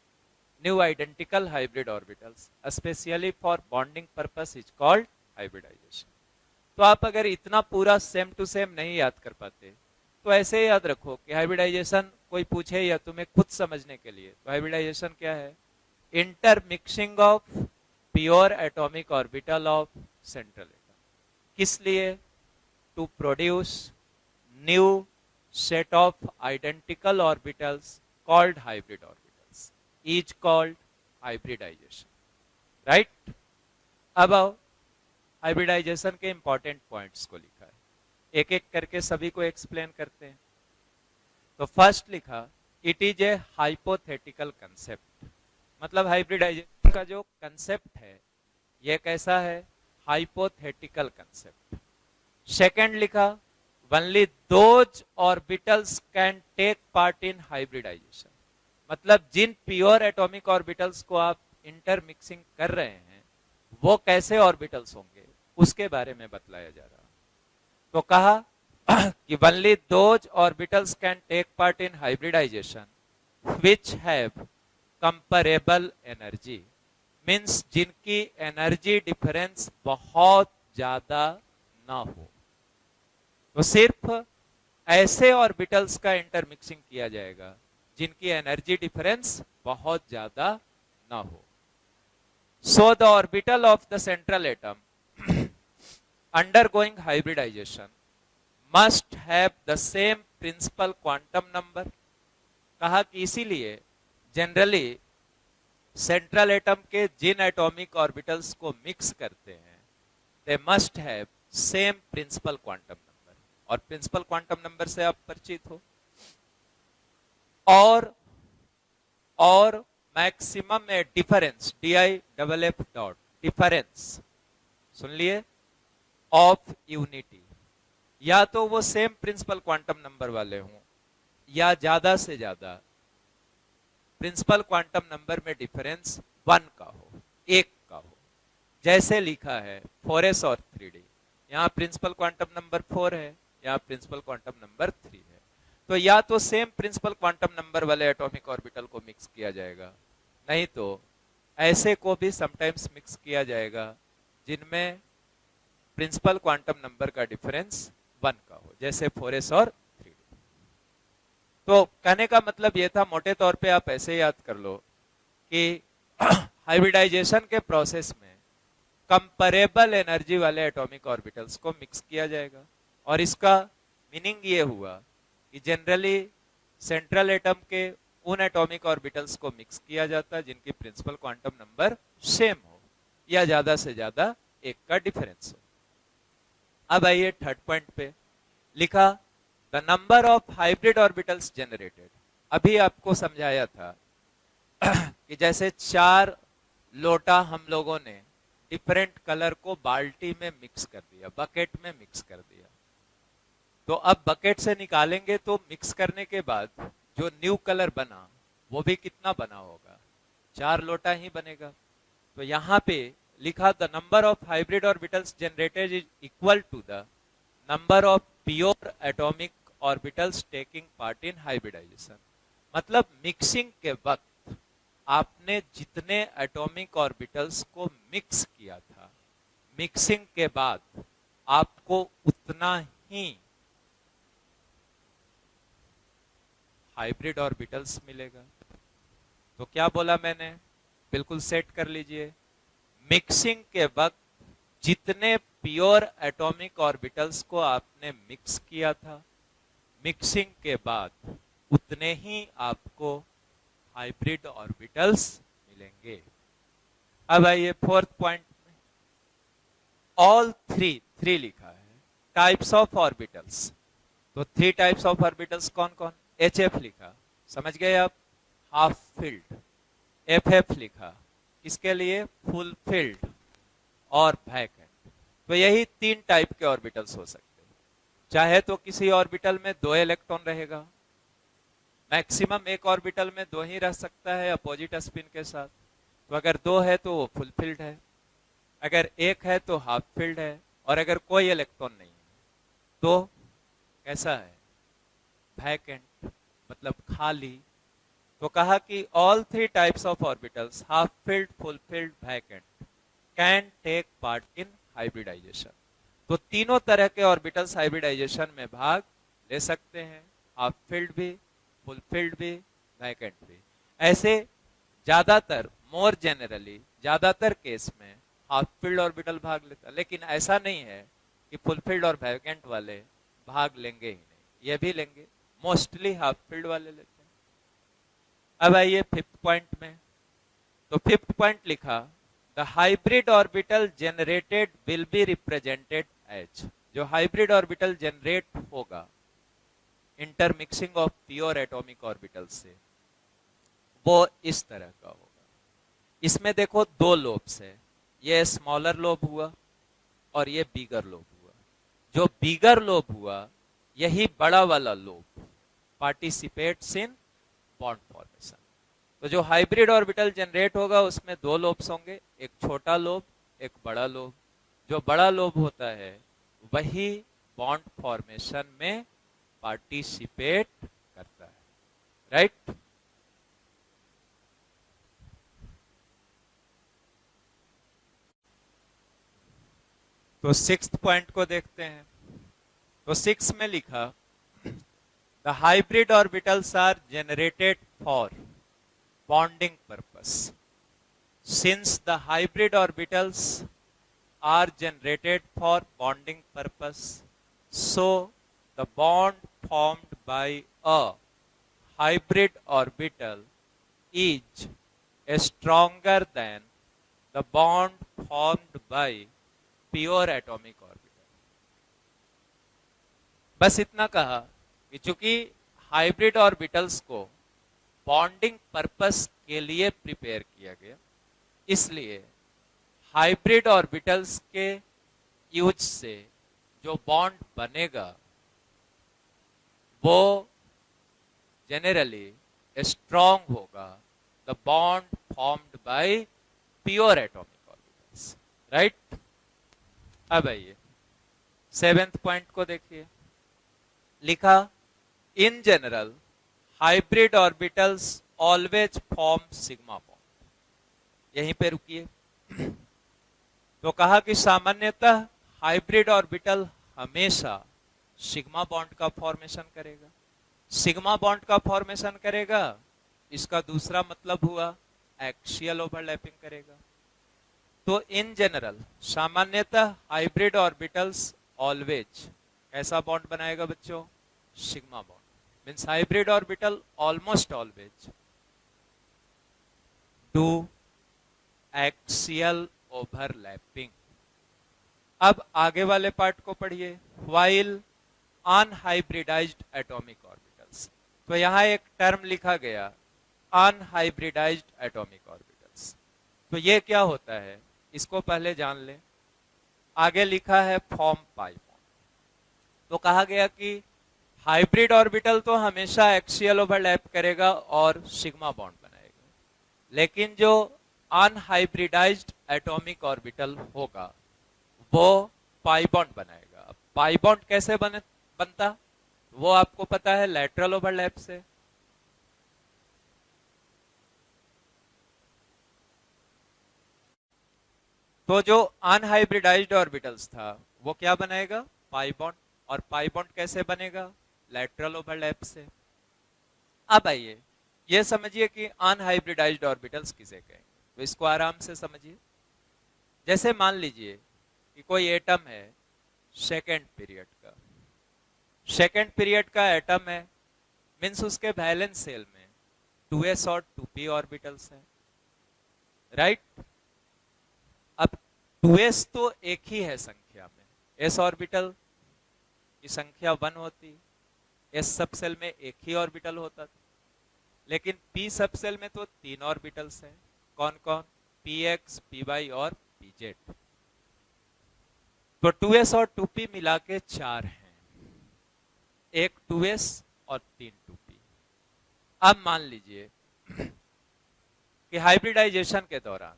new identical hybrid orbitals specially for bonding purpose is called hybridisation. तो आप अगर इतना पूरा सेम टू सेम नहीं याद कर पाते तो ऐसे याद रखो कि हाइब्रिडाइजेशन कोई पूछे या तुम्हें खुद समझने के लिए, तो हाइब्रिडाइजेशन क्या है? Intermixing of pure atomic orbital of central atom. किस लिए? To produce new set of identical orbitals called hybrid orbitals, is called hybridisation. Right? अब आओ हाइब्रिडाइजेशन के इंपॉर्टेंट पॉइंट्स को लिखा है, एक एक करके सभी को एक्सप्लेन करते हैं। तो फर्स्ट लिखा, it is a hypothetical concept, मतलब हाइब्रिडाइजेशन का जो कंसेप्ट है ये कैसा है? Hypothetical concept. सेकंड लिखा, only those orbitals can take part in hybridisation, मतलब जिन प्योर एटॉमिक ऑर्बिटल्स को आप इंटरमिक्सिंग कर रहे हैं वो कैसे ऑर्बिटल्स होंगे उसके बारे में बतलाया जा रहा। तो कहा कि only those orbitals can take part in hybridisation which have comparable energy, means जिनकी एनर्जी डिफरेंस बहुत ज्यादा ना हो। तो सिर्फ ऐसे ऑर्बिटल्स का इंटरमिक्सिंग किया जाएगा जिनकी एनर्जी डिफरेंस बहुत ज्यादा ना हो। So the orbital of the central atom undergoing hybridization must have the same principal quantum number। कहा कि इसीलिए जनरली सेंट्रल एटम के जिन एटॉमिक ऑर्बिटल्स को मिक्स करते हैं they must have same principal quantum number, और प्रिंसिपल क्वांटम नंबर से आप परिचित हो। और maximum a difference, DIFF dot difference, सुन लिए, ऑफ यूनिटी, या तो वो सेम प्रिंसिपल क्वांटम नंबर वाले हों या ज्यादा से ज्यादा प्रिंसिपल क्वांटम नंबर में डिफरेंस 1 का हो, 1 का हो। जैसे लिखा है 4s और 3d, यहाँ प्रिंसिपल क्वांटम नंबर 4 है, यहाँ प्रिंसिपल क्वांटम नंबर 3 है। तो या तो सेम प्रिंसिपल क्वांटम नंबर वाले एटॉमिक ऑर्बिटल को मिक्स किया जाएगा, नहीं तो ऐसे को भी समटाइम्स मिक्स किया जाएगा जिनमें प्रिंसिपल क्वांटम नंबर का डिफरेंस 1 का हो, जैसे 4s और 3d। तो कहने का मतलब यह था, मोटे तौर पे आप ऐसे याद कर लो कि हाइब्रिडाइजेशन के प्रोसेस में कंपैरेबल एनर्जी वाले एटॉमिक ऑर्बिटल्स को मिक्स किया जाएगा। और इसका मीनिंग ये हुआ कि जनरली सेंट्रल एटम के उन एटॉमिक ऑर्बिटल्स को मिक्स किया जाता है जिनकी प्रिंसिपल क्वांटम नंबर सेम हो या ज्यादा से ज्यादा एक का डिफरेंस हो। अब आइए थर्ड पॉइंट पे, लिखा the number of hybrid orbitals generated. अभी आपको समझाया था कि जैसे 4 लोटा हम लोगों ने डिफरेंट कलर को बाल्टी में मिक्स कर दिया, बकेट में मिक्स कर दिया। तो अब बकेट से निकालेंगे तो मिक्स करने के बाद जो न्यू कलर बना वो भी कितना बना होगा, 4 लोटा ही बनेगा। तो यहाँ पे लिखा the number of hybrid orbitals generated is equal to the number of pure atomic orbitals taking part in hybridisation. मतलब मिक्सिंग के वक्त आपने जितने एटॉमिक ऑर्बिटल्स को मिक्स किया था, मिक्सिंग के बाद आपको उतना ही हाइब्रिड ऑर्बिटल्स मिलेगा। तो क्या बोला मैंने, बिल्कुल सेट कर लीजिए। मिक्सिंग के वक्त जितने प्योर एटॉमिक ऑर्बिटल्स को आपने मिक्स किया था, मिक्सिंग के बाद उतने ही आपको हाइब्रिड ऑर्बिटल्स मिलेंगे। अब आइए फोर्थ पॉइंट में, ऑल थ्री लिखा है टाइप्स ऑफ ऑर्बिटल्स। तो 3 टाइप्स ऑफ ऑर्बिटल्स कौन कौन, HF लिखा, समझ गए आप, हाफ फिल्ड। FF लिखा, किसके लिए, फुल फिल्ड और वैकेंट। तो यही 3 टाइप के ऑर्बिटल्स हो सकते हैं। चाहे तो किसी ऑर्बिटल में 2 इलेक्ट्रॉन रहेगा, मैक्सिमम एक ऑर्बिटल में 2 ही रह सकता है अपोजिट स्पिन के साथ। तो अगर 2 है तो वो फुल फिल्ड है, अगर 1 है तो हाफ फिल्ड है, और अगर कोई इलेक्ट्रॉन नहीं है तो कैसा है, वैकेंट, मतलब खाली। तो कहा कि all 3 types of orbitals, half filled, full filled, vacant, can take part in hybridisation. तो तीनों तरह के ऑर्बिटल्स हाइब्रिडाइजेशन में भाग ले सकते हैं, हाफ फिल्ड भी, फुल फिल्ड भी, वैकेंट भी। ऐसे ज्यादातर, मोर जनरली ज्यादातर केस में हाफ फिल्ड ऑर्बिटल भाग लेता, लेकिन ऐसा नहीं है कि फुल फिल्ड और वैकेंट वाले भाग लेंगे ही नहीं, ये भी लेंगे, मोस्टली हाफ फील्ड वाले लेते हैं। अब आइए 5th पॉइंट में। तो 5th पॉइंट लिखा the hybrid orbital generated will be represented as. जो हाइब्रिड ऑर्बिटल जनरेट होगा intermixing of pure atomic orbital से, वो इस तरह का होगा। इसमें देखो 2 लोब्स है, ये स्मॉलर लोब हुआ और ये बिगर लोब हुआ। जो बिगर लोब हुआ यही बड़ा वाला lobe participates in bond formation. तो जो हाइब्रिड ऑर्बिटल जनरेट होगा उसमें 2 लोब्स होंगे, एक छोटा लोब, एक बड़ा लोब। जो बड़ा लोब होता है वही बॉन्ड फॉर्मेशन में पार्टिसिपेट करता है, राइट। तो 6th पॉइंट को देखते हैं। तो 6 में लिखा the hybrid orbitals are generated for bonding purpose. Since the hybrid orbitals are generated for bonding purpose, so the bond formed by a hybrid orbital is stronger than the bond formed by pure atomic orbital। बस इतना कहा कि चूंकि hybrid orbitals को bonding purpose के लिए prepare किया गया, इसलिए हाइब्रिड ऑर्बिटल्स के यूज से जो बॉन्ड बनेगा वो जनरली स्ट्रॉन्ग होगा the bond formed bye pure atomic orbitals, right. अब आइए 7th पॉइंट को देखिए। लिखा in general hybrid orbitals always form sigma bond. यहीं पे रुकिए। तो कहा कि सामान्यतः हाइब्रिड ऑर्बिटल हमेशा सिग्मा बॉन्ड का फॉर्मेशन करेगा। सिग्मा बॉन्ड का फॉर्मेशन करेगा, इसका दूसरा मतलब हुआ एक्सियल ओवरलैपिंग करेगा। तो इन जनरल सामान्यतः हाइब्रिड ऑर्बिटल्स ऑलवेज ऐसा बॉन्ड बनाएगा बच्चों, sigma bond. Means hybrid orbital almost always do axial overlapping. अब आगे वाले पार्ट को पढ़िए, व्हाइल अनहाइब्रिडाइज्ड एटॉमिक ऑर्बिटल्स। तो यहां एक टर्म लिखा गया अनहाइब्रिडाइज्ड एटॉमिक ऑर्बिटल्स। तो ये क्या होता है इसको पहले जान ले। आगे लिखा है फॉर्म पाई बॉन्ड। तो कहा गया कि हाइब्रिड ऑर्बिटल तो हमेशा एक्सियल ओवरलैप करेगा और सिग्मा बॉन्ड बनाएगा, लेकिन जो अनहाइब्रिडाइज्ड एटॉमिक ऑर्बिटल होगा वो पाई बॉन्ड बनाएगा। पाई बॉन्ड कैसे बनता वो आपको पता है, लैटरल ओवरलैप से। तो जो अनहाइब्रिडाइज्ड ऑर्बिटल्स था वो क्या बनाएगा, पाई बॉन्ड। और पाई बॉन्ड कैसे बनेगा, लैटरल ओवरलैप से। अब आइए ये समझिए कि अनहाइब्रिडाइज्ड ऑर्बिटल्स किसे कहेंगे, तो इसको आराम से समझिए। जैसे मान लीजिए कि कोई एटम है सेकेंड पीरियड का, सेकेंड पीरियड का एटम है, मीन्स उसके वैलेंस सेल में 2s और 2p ऑर्बिटल्स हैं, राइट। अब 2s तो एक ही है संख्या में, s ऑर्बिटल की संख्या 1 होती, s सब सेल में एक ही ऑर्बिटल होता था, लेकिन p सब सेल में तो 3 ऑर्बिटल्स हैं। कौन कौन, px, py और pz। तो 2s और 2p मिला के 4 हैं, एक 2s और 3 2p। अब मान लीजिए कि हाइब्रिडाइजेशन के दौरान,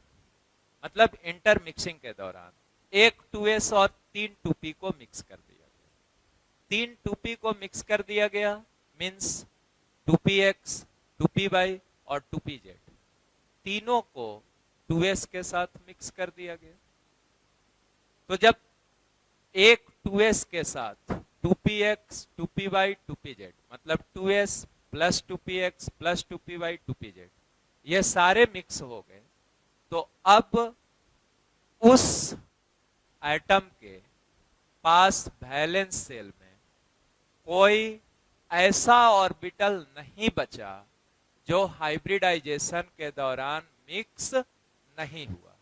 मतलब इंटरमिक्सिंग के दौरान, एक 2s और 3 2p को मिक्स कर दिया गया। 3 2p को मिक्स कर दिया गया मीन्स 2px, 2py और 2pz, तीनों को 2s के साथ मिक्स कर दिया गया। तो जब एक 2s के साथ 2px, 2py, 2pz, मतलब 2s plus 2px plus 2py 2pz, ये सारे मिक्स हो गए, तो अब उस एटम के पास वैलेंस सेल में कोई ऐसा ऑर्बिटल नहीं बचा जो हाइब्रिडाइजेशन के दौरान मिक्स नहीं हुआ,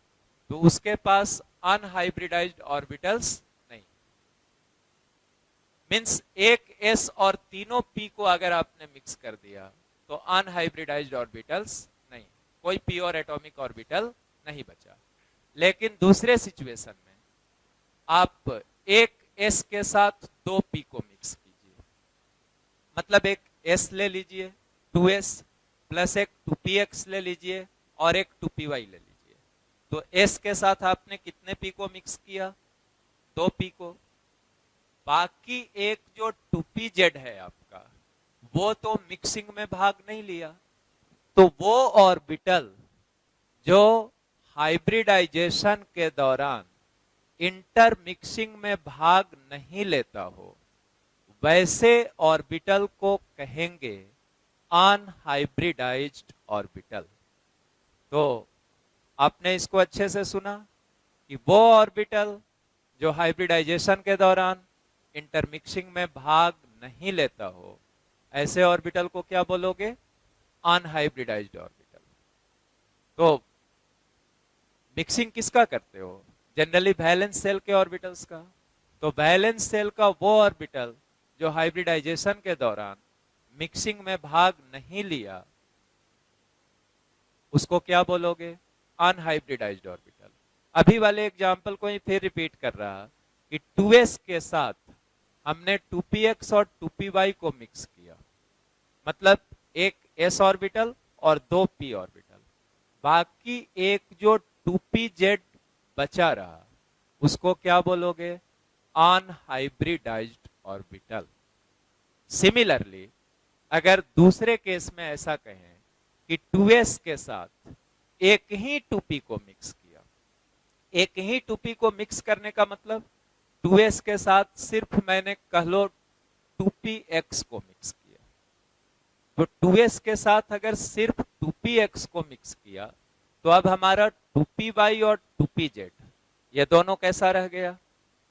तो उसके पास अनहाइब्रिडाइज्ड ऑर्बिटल्स नहीं। मींस एक s और तीनों p को अगर आपने मिक्स कर दिया तो अनहाइब्रिडाइज्ड ऑर्बिटल्स नहीं, कोई प्योर एटॉमिक ऑर्बिटल नहीं बचा। लेकिन दूसरे सिचुएशन में आप एक s के साथ 2p को मिक्स कीजिए, मतलब एक s ले लीजिए 2s प्लस एक 2px ले लीजिए और एक 2py ले लीजिए। तो s के साथ आपने कितने p को मिक्स किया, 2p को। बाकी एक जो 2pz है आपका, वो तो मिक्सिंग में भाग नहीं लिया, तो वो ऑर्बिटल जो हाइब्रिडाइजेशन के दौरान इंटरमिक्सिंग में भाग नहीं लेता हो, वैसे ऑर्बिटल को कहेंगे अनहाइब्रिडाइज्ड ऑर्बिटल। तो आपने इसको अच्छे से सुना कि वो ऑर्बिटल जो हाइब्रिडाइजेशन के दौरान इंटरमिक्सिंग में भाग नहीं लेता हो, ऐसे ऑर्बिटल को क्या बोलोगे, अनहाइब्रिडाइज्ड ऑर्बिटल। तो मिक्सिंग किसका करते हो, जनरली वैलेंस सेल के ऑर्बिटल्स का। तो वैलेंस सेल का वो ऑर्बिटल जो हाइब्रिडाइजेशन के दौरान मिक्सिंग में भाग नहीं लिया, उसको क्या बोलोगे, अनहाइब्रिडाइज्ड ऑर्बिटल। अभी वाले एग्जांपल को ही फिर रिपीट कर रहा कि 2s के साथ हमने 2px और 2py को मिक्स किया, मतलब एक s ऑर्बिटल और 2 p ऑर्बिटल, बाकी एक जो 2pz बचा रहा उसको क्या बोलोगे, अनहाइब्रिडाइज्ड ऑर्बिटल। सिमिलरली अगर दूसरे केस में ऐसा कहें कि 2s के साथ एक ही 2p को मिक्स किया, एक ही 2p को मिक्स करने का मतलब 2s के साथ सिर्फ मैंने कह लो 2px को मिक्स किया। तो 2s के साथ अगर सिर्फ 2px को मिक्स किया तो अब हमारा 2py और 2pz ये दोनों कैसा रह गया?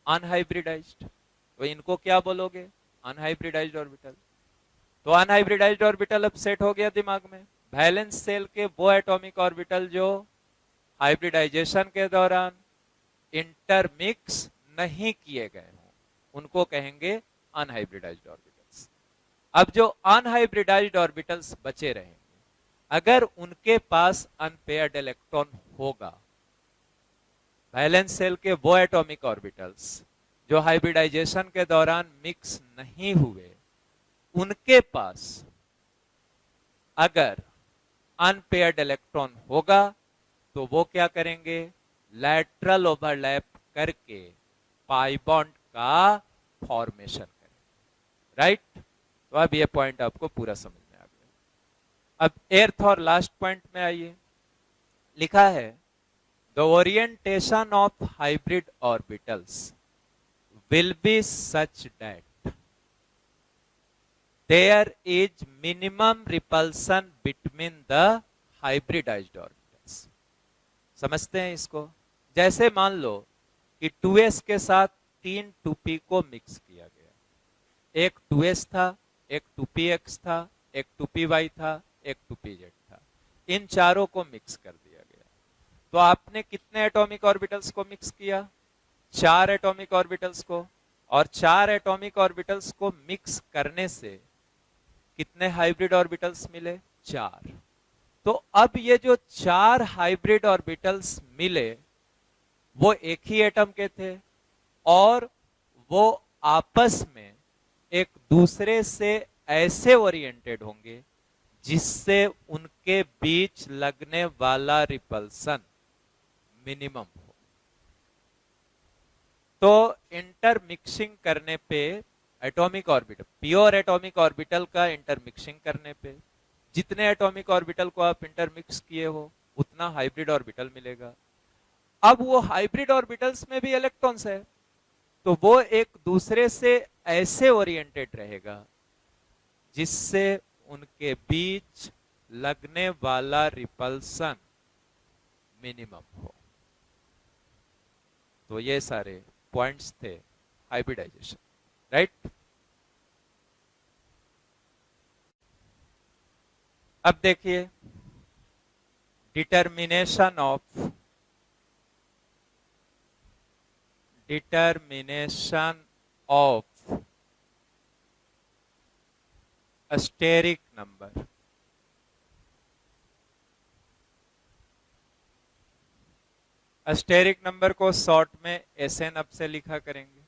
अनहाइब्रिडाइज्ड। तो इनको क्या बोलोगे? Unhybridised orbital. तो अनहाइब्रिडाइज्ड ऑर्बिटल अब सेट हो गया दिमाग में। वैलेंस शेल के वो एटॉमिक ऑर्बिटल जो हाइब्रिडाइजेशन के दौरान इंटरमिक्स नहीं किए गए हों उनको कहेंगे अनहाइब्रिडाइज्ड ऑर्बिटल्स। अब जो अनहाइब्रिडाइज्ड ऑर्बिटल्स बचे रहेंगे अगर उनके पास अनपेयर्ड इलेक्ट्रॉन होगा, वैलेंस शेल के वो एटॉमिक ऑर्बिटल्स जो हाइब्रिडाइजेशन के दौरान मिक्स नहीं हुए, उनके पास अगर अनपेयर्ड इलेक्ट्रॉन होगा तो वो क्या करेंगे? लैटरल ओवरलैप करके पाई बॉन्ड का फॉर्मेशन करेंगे। राइट? तो अब ये पॉइंट आपको पूरा समझ में आ गया। अब एर्थ और लास्ट पॉइंट में आइए। लिखा है the orientation of hybrid orbitals will be such that there is minimum repulsion between the hybridized orbitals। समझते हैं इसको? जैसे मान लो कि 2s के साथ 3 2p को मिक्स किया गया। एक 2s था, एक 2px था, एक 2py था, एक 2pz था। इन चारों को मिक्स कर दिया गया। तो आपने कितने एटॉमिक ऑर्बिटल्स को मिक्स किया? 4 एटॉमिक ऑर्बिटल्स को। और 4 एटॉमिक ऑर्बिटल्स को मिक्स करने से कितने हाइब्रिड ऑर्बिटल्स मिले? 4। तो अब ये जो 4 हाइब्रिड ऑर्बिटल्स मिले वो एक ही एटम के थे और वो आपस में एक दूसरे से ऐसे ओरिएंटेड होंगे जिससे उनके बीच लगने वाला रिपल्सन मिनिमम हो। तो इंटरमिक्सिंग करने पे atomic orbital, pure atomic orbital का इंटरमिक्सिंग करने पे जितने एटॉमिक ऑर्बिटल को आप इंटरमिक्स किए हो उतना हाइब्रिड ऑर्बिटल मिलेगा। अब वो हाइब्रिड ऑर्बिटल्स में भी इलेक्ट्रॉन्स है तो वो एक दूसरे से ऐसे ओरिएंटेड रहेगा जिससे उनके बीच लगने वाला रिपल्सन मिनिमम हो। तो ये सारे पॉइंट्स थे हाइब्रिडाइजेशन। राइट? अब देखिए determination of steric number. Steric number को शॉर्ट में SN अब से लिखा करेंगे।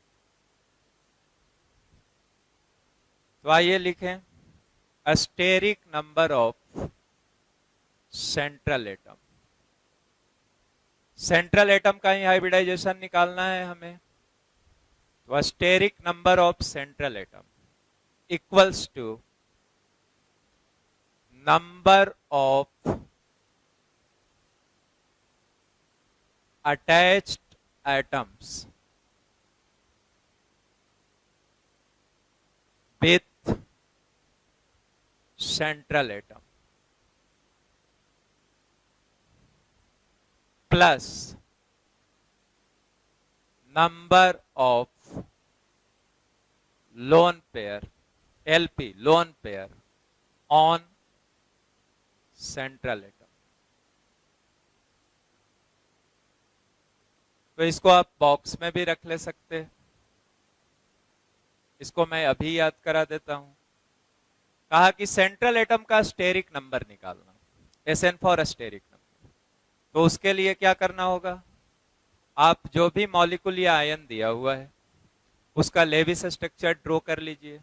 तो आइए लिखें steric number of central atom. Central atom का ही हाइब्रिडाइजेशन निकालना है हमें। तो steric number of central atom equals to number of attached atoms with central atom plus number of lone pair LP lone pair on central atom। तो इसको आप box में भी रख ले सकते हैं। इसको मैं अभी याद करा देता हूं। कहा कि सेंट्रल एटम का स्टेरिक नंबर निकालना, SN फॉर स्टेरिक नंबर। तो उसके लिए क्या करना होगा? आप जो भी मॉलिक्यूल या आयन दिया हुआ है उसका लेविस स्ट्रक्चर ड्रॉ कर लीजिए।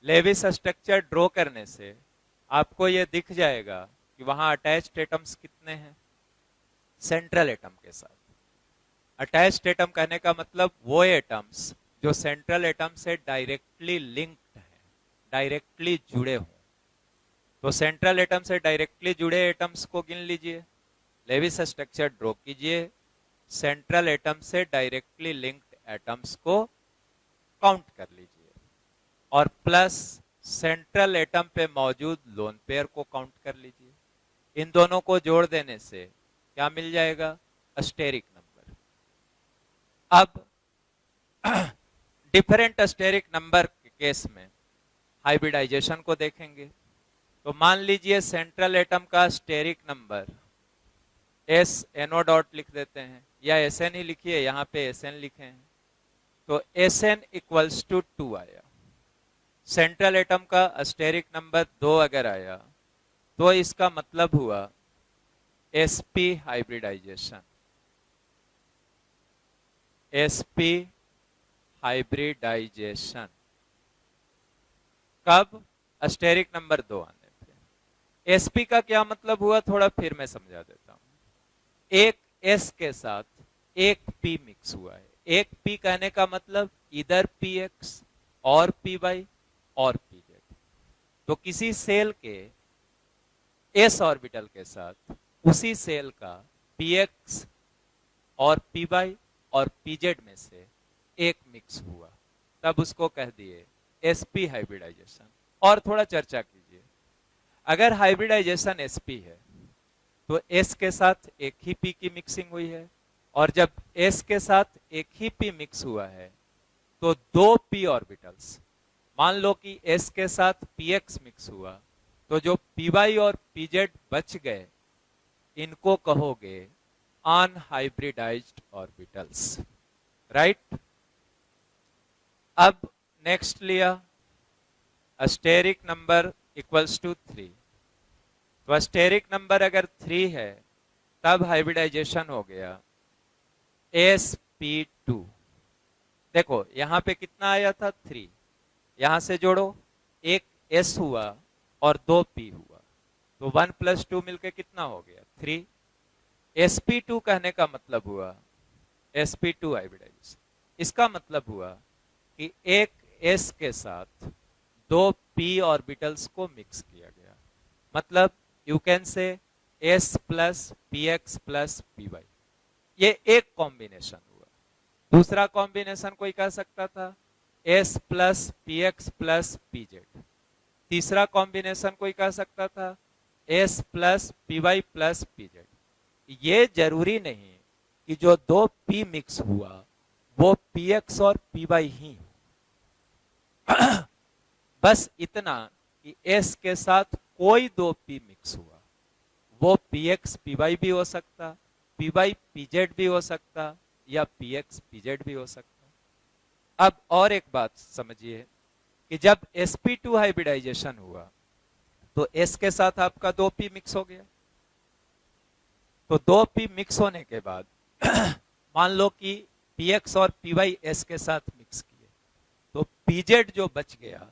लेविस स्ट्रक्चर ड्रॉ करने से आपको यह दिख जाएगा कि वहां अटैच्ड एटम्स कितने हैं सेंट्रल एटम के साथ। अटैच्ड एटम कहने का मतलब वो एटम्स जो सेंट्रल एटम से डायरेक्टली लिंक्ड हैं, डायरेक्टली जुड़े हों। तो सेंट्रल एटम से डायरेक्टली जुड़े एटम्स को गिन लीजिए, लेविस स्ट्रक्चर ड्रॉ कीजिए। सेंट्रल एटम से डायरेक्टली लिंक्ड एटम्स को काउंट कर लीजिए, और प्लस सेंट्रल एटम पे मौजूद लोन पेयर को काउंट कर लीजिए। इन दोनों को जोड़ देने से क्या मिल जाएगा? Steric number. अब डिफरेंट अस्टेरिक नंबर के केस में हाइब्रिडाइजेशन को देखेंगे। तो मान लीजिए सेंट्रल एटम का steric number S NO dot लिख देते हैं, या एस एन ही लिखिए, यहाँ पे एस एन लिखे हैं। तो एस एन इक्वल्स टू 2 आया। सेंट्रल एटम का स्टेरिक नंबर 2 अगर आया तो इसका मतलब हुआ sp हाइब्रिडाइजेशन। sp हाइब्रिडाइजेशन कब? स्टेरिक नंबर 2 आने पे। sp का क्या मतलब हुआ, थोड़ा फिर मैं समझा देता हूं। एक s के साथ एक p मिक्स हुआ है। एक p कहने का मतलब इधर px और py और pz। तो किसी सेल के s ऑर्बिटल के साथ उसी सेल का px और py और pz में से एक मिक्स हुआ, तब उसको कह दिए sp हाइब्रिडाइजेशन। और थोड़ा चर्चा कीजिए। अगर हाइब्रिडाइजेशन sp है तो s के साथ एक ही p की मिक्सिंग हुई है, और जब s के साथ एक ही p मिक्स हुआ है तो दो p ऑर्बिटल्स, मान लो कि s के साथ px मिक्स हुआ, तो जो py और pz बच गए इनको कहोगे अनहाइब्रिडाइज्ड ऑर्बिटल्स, राइट। अब नेक्स्ट लिया अस्टेरिक नंबर इक्वल्स टू 3। तो अस्टेरिक नंबर अगर 3 है तब हाइब्रिडाइजेशन हो गया sp2। देखो यहां पे कितना आया था? 3। यहां से जोड़ो, एक s हुआ और 2 p हुआ, तो 1 + 2 मिलके कितना हो गया? 3। sp2 कहने का मतलब हुआ sp2 हाइब्रिडाइजेशन। इसका मतलब हुआ कि एक s के साथ 2 p ऑर्बिटल्स को मिक्स किया गया, मतलब you can say s + px + py। ये एक कॉम्बिनेशन हुआ। दूसरा कॉम्बिनेशन कोई कह सकता था s + px + pz। तीसरा कॉम्बिनेशन कोई कह सकता था s + py + pz। ये जरूरी नहीं कि जो 2 p मिक्स हुआ वो px और py ही हो। बस इतना कि s के साथ कोई 2 p मिक्स हुआ, वो px py भी हो सकता, py pz भी हो सकता, या px pz भी हो सकता। अब और एक बात समझिए कि जब sp2 हाइब्रिडाइजेशन हुआ तो s के साथ आपका 2 p मिक्स हो गया। तो 2 p मिक्स होने के बाद मान लो कि px और py s के साथ मिक्स किए, तो pz जो बच गया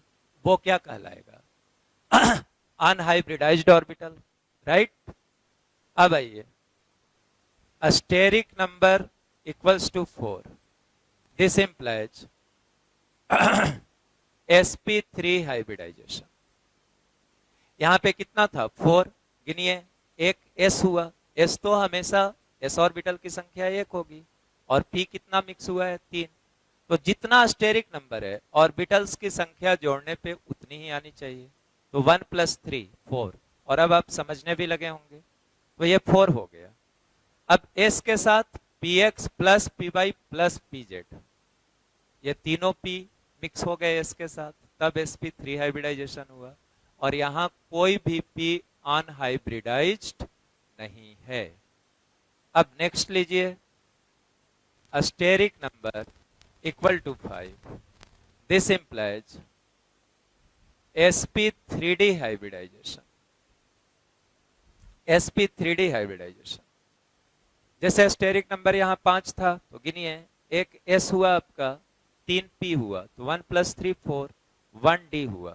वो क्या कहलाएगा? Unhybridized orbital, right. अब आइए asterisk number equals to 4। This implies sp3 hybridization. यहां पे कितना था? 4। गिनिए, एक s हुआ, s तो हमेशा s ऑर्बिटल की संख्या 1 होगी, और p कितना मिक्स हुआ है? 3। तो जितना अस्टेरिक नंबर है ऑर्बिटल्स की संख्या जोड़ने पे उतनी ही आनी चाहिए। तो 1 + 3 4। और अब आप समझने भी लगे होंगे, तो ये 4 हो गया। अब s के साथ px + py + pz, ये तीनों p मिक्स हो गए s के साथ, तब sp3 हाइब्रिडाइजेशन हुआ। और यहां कोई भी p अनहाइब्रिडाइज्ड नहीं है। अब नेक्स्ट लीजिए asterisk number equal to 5। This implies sp3d hybridization. sp3d hybridization, जैसे अस्टेरिक नंबर यहां 5 था, तो गिनिए, एक s हुआ आपका, 3 p हुआ, तो 1 + 3 4, 1 d हुआ,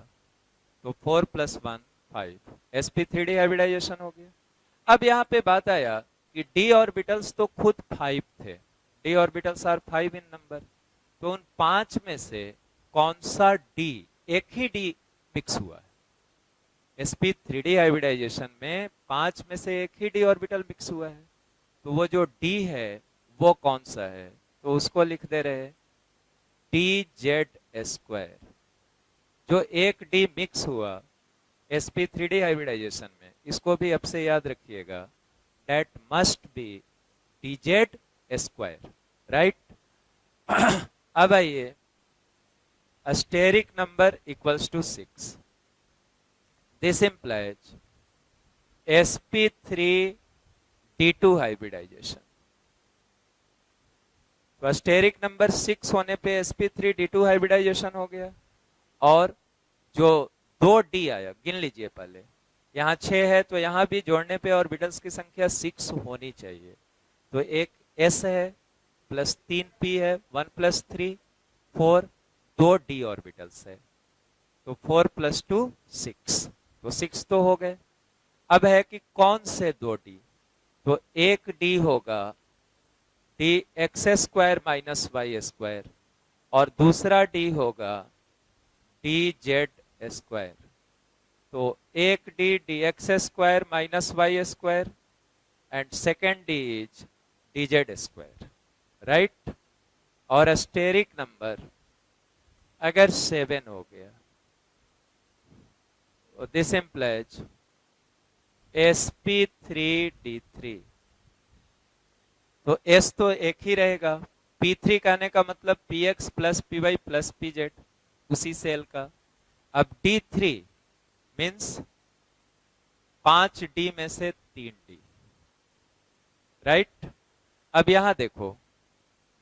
तो 4 + 1 5, sp3d हाइब्रिडाइजेशन हो गया। अब यहां पे बात आया कि d ऑर्बिटल्स तो खुद 5 थे, d orbitals are 5 in number, तो उन 5 में से कौन सा d, एक ही d मिक्स हुआ है? sp3d हाइब्रिडाइजेशन में 5 में से एक ही d ऑर्बिटल मिक्स हुआ है, तो वो जो d है वो कौन सा है, तो उसको लिख दे रहे dz²। जो एक डी मिक्स हुआ sp3d हाइब्रिडाइजेशन में, इसको भी अब से याद रखिएगा, that must be dz², right. अब आइए, steric number equals to 6, this implies sp3d2 hybridisation. तो स्टेरिक नंबर 6 होने पे sp3d2 हाइब्रिडाइजेशन हो गया, और जो 2d आया, गिन लीजिए पहले, यहाँ 6 है तो यहाँ भी जोड़ने पे ऑर्बिटल्स की संख्या 6 होनी चाहिए। तो एक s है प्लस 3p है, 1 + 3 4, 2d ऑर्बिटल्स है, तो 4 + 2 6, तो 6 तो हो गए। अब है कि कौन से 2d, तो एक d होगा dx² - y², और दूसरा d होगा dz²। तो एक d dx² - y² and second d is dz², right. और स्टेरिक नंबर अगर 7 हो गया, तो दिस implies sp3d3। तो s तो एक ही रहेगा, p3 कहने का मतलब px + py + pz, उसी सेल का। अब d3 मीन्स 5d में से 3d, राइट। अब यहां देखो,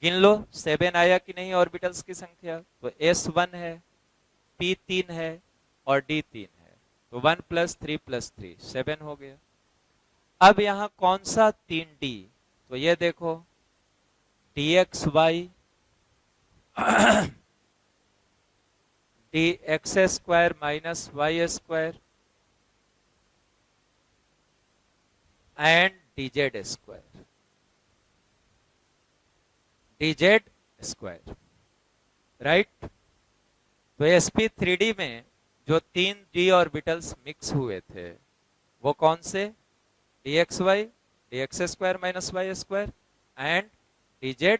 गिन लो 7 आया कि नहीं ऑर्बिटल्स की संख्या, तो s1 है, p3 है और d3 है, तो 1 + 3 + 3 7 हो गया। अब यहां कौन सा 3d, तो ये देखो dxy dx² - y² and dz², right. तो sp3d में जो 3d ऑर्बिटल्स मिक्स हुए थे वो कौन से, dxy dx² - y² and dz²।